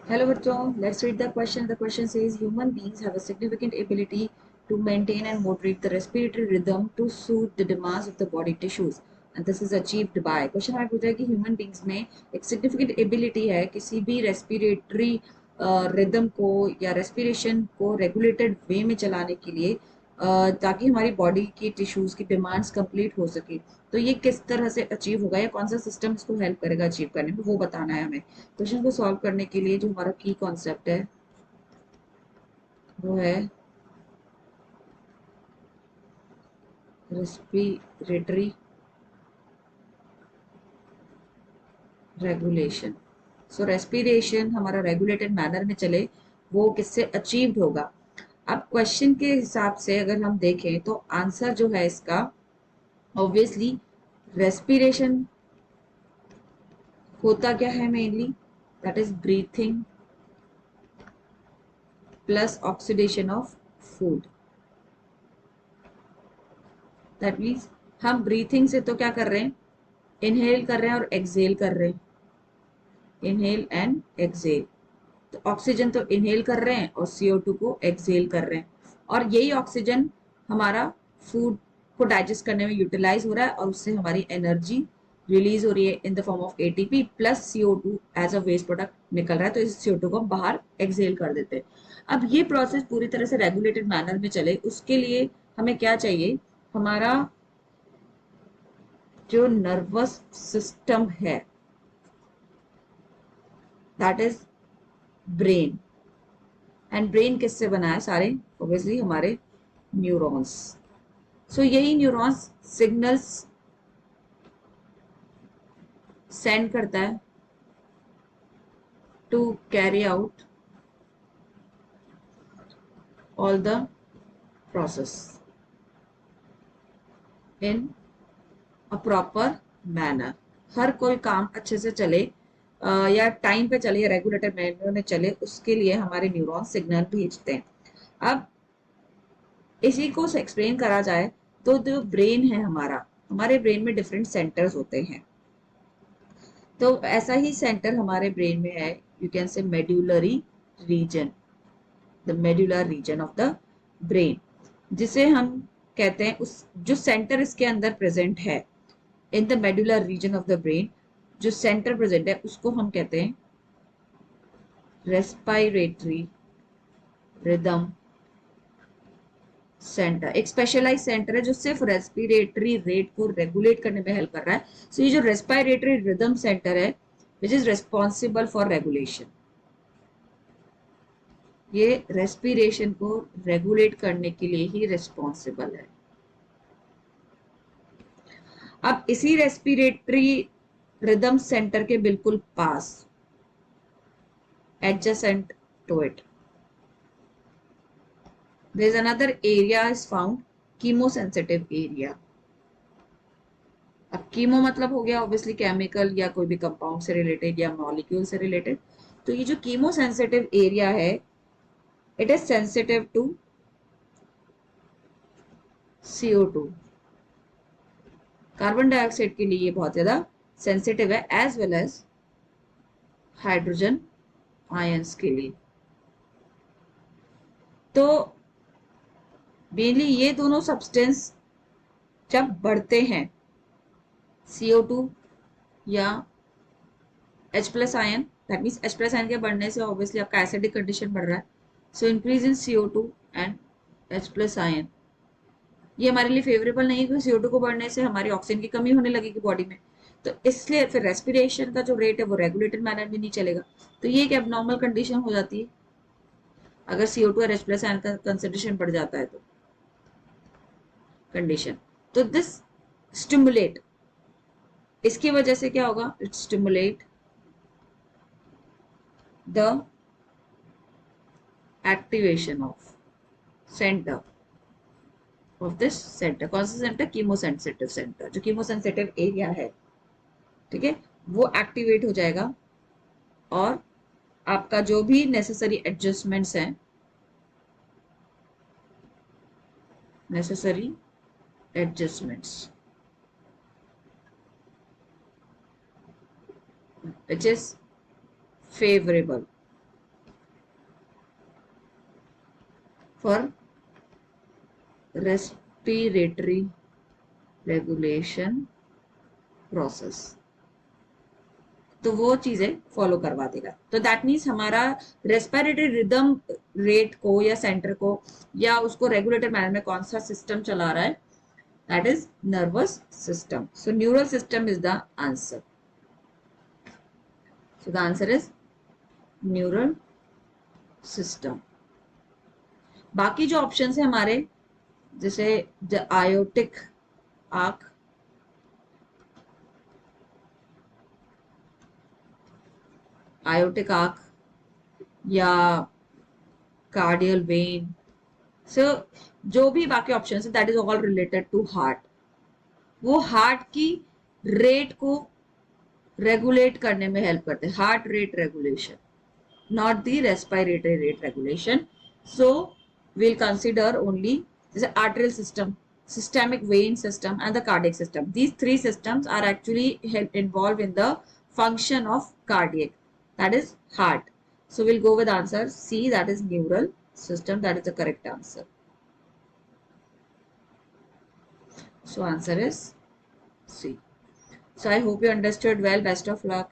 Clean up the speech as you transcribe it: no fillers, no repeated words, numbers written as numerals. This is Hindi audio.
Hello बच्चों, let's read the question. The question says human beings have a significant ability to maintain and moderate the respiratory rhythm to suit the demands of the body tissues, and this is achieved by. Question हमें पूछा है कि ह्यूमन बींग्स में एक सिग्निफिकेंट एबिलिटी है किसी भी रेस्पिरेटरी रिदम को या रेस्पिरेशन को रेगुलेटेड वे में चलाने के लिए, ताकि हमारी बॉडी की टिश्यूज की डिमांड्स कंप्लीट हो सके। तो ये किस तरह से अचीव होगा या कौन सा सिस्टम इसको हेल्प करेगा अचीव करने में, वो बताना है हमें। क्वेश्चन को सॉल्व करने के लिए जो हमारा की कॉन्सेप्ट है वो है रेस्पिरेटरी रेगुलेशन। सो रेस्पिरेशन हमारा रेगुलेटेड मैनर में चले, वो किससे अचीव्ड होगा। अब क्वेश्चन के हिसाब से अगर हम देखें तो आंसर जो है इसका ऑब्वियसली रेस्पिरेशन होता क्या है mainly, that is breathing plus oxidation of food. That means हम ब्रीथिंग से तो क्या कर रहे हैं, इनहेल कर रहे हैं और एक्सहेल कर रहे हैं, इनहेल एंड एक्सहेल। तो ऑक्सीजन तो इनहेल कर रहे हैं और CO2 को एक्सहेल कर रहे हैं, और यही ऑक्सीजन हमारा फूड को डाइजेस्ट करने में यूटिलाइज हो रहा है और उससे हमारी एनर्जी रिलीज हो रही है in the form of ATP plus CO2 as a waste product निकल रहा है, तो इस CO2 को हम बाहर एक्सहेल कर देते हैं। अब ये प्रोसेस पूरी तरह से रेगुलेटेड मैनर में चले, उसके लिए हमें क्या चाहिए, हमारा जो नर्वस सिस्टम है that is brain. And brain किससे बना है, सारे ऑब्वियसली हमारे न्यूरॉन्स। सो यही न्यूरॉन्स सिग्नल्स सेंड करता है to carry out all the process in a proper manner. हर कोई काम अच्छे से चले या टाइम पे चले या रेगुलेटेड मैनर में चले, उसके लिए हमारे न्यूरॉन सिग्नल भेजते हैं। अब इसी को एक्सप्लेन करा जाए तो जो ब्रेन है हमारा, हमारे ब्रेन में डिफरेंट सेंटर्स होते हैं। तो ऐसा ही सेंटर हमारे ब्रेन में है, you can say medullary region, the medullary region of the brain, जिसे हम कहते हैं उस जो सेंटर इसके अंदर प्रेजेंट है in the medullary region of the brain, जो सेंटर प्रेजेंट है उसको हम कहते हैं रेस्पिरेटरी रिदम सेंटर। एक स्पेशलाइज सेंटर है जो सिर्फ रेस्पिरेटरी रेट को रेगुलेट करने में हेल्प कर रहा है। सो ये जो रेस्पिरेटरी रिदम सेंटर है which is responsible for regulation, ये रेस्पिरेशन को रेगुलेट करने के लिए ही रेस्पॉन्सिबल है। अब इसी रेस्पिरेटरी रिदम सेंटर के बिल्कुल पास adjacent to it there is another area is found chemosensitive area। अब कीमो मतलब हो गया ऑब्वियसली केमिकल या कोई भी कंपाउंड से रिलेटेड या मॉलिक्यूल से रिलेटेड। तो ये जो कीमो सेंसिटिव एरिया है it is sensitive to CO2, carbon dioxide के लिए ये बहुत ज्यादा सेंसिटिव है, as well as hydrogen ions के लिए। तो मेनली ये दोनों सब्सटेंस जब बढ़ते हैं, CO2 या H plus ion, that means H plus ion के बढ़ने से ऑब्वियसली आपका एसिडिक कंडीशन बढ़ रहा है, so increase in CO2 and H plus ion. ये हमारे लिए फेवरेबल नहीं है क्योंकि CO2 को बढ़ने से हमारी ऑक्सीजन की कमी होने लगेगी बॉडी में, तो इसलिए फिर रेस्पिरेशन का जो रेट है वो रेगुलेटेड मैनर में नहीं चलेगा। तो ये एक एबनॉर्मल कंडीशन हो जाती है अगर CO2 और H प्लस आयन का कंसेंट्रेशन बढ़ जाता है तो कंडीशन। तो दिस स्टिमुलेट, इसकी वजह से क्या होगा, it stimulate the activation of centre of this centre. कौन सा सेंटर, कीमोसेंसिटिव सेंटर, जो कीमोसेंसिटिव एरिया है, ठीक है, वो एक्टिवेट हो जाएगा और आपका जो भी नेसेसरी एडजस्टमेंट्स हैं, necessary adjustments which is favourable for respiratory regulation process. तो वो चीजें फॉलो करवा देगा. तो दैट मीन्स हमारा रेस्पिरेटरी रिदम रेट को या सेंटर को या उसको रेगुलेटर मैनर में कौन सा सिस्टम चला रहा है, that is nervous system. So neural system is the answer. So the answer is neural system. बाकी जो ऑप्शन है हमारे, जैसे आयोटिक आर्क, आयोटिक आर्क या कार्डियल वेन, सो जो भी बाकी ऑप्शन है that is all related to heart. वो हार्ट की रेट को रेगुलेट करने में हेल्प करते हैं, heart rate regulation, not the respiratory rate regulation. So we'll consider only the arterial system, systemic vein system and the cardiac system. These three systems are actually involved in the function of cardiac, that is heart. So we'll go with answer C, that is neural system. That is the correct answer. So answer is C. So I hope you understood well. Best of luck.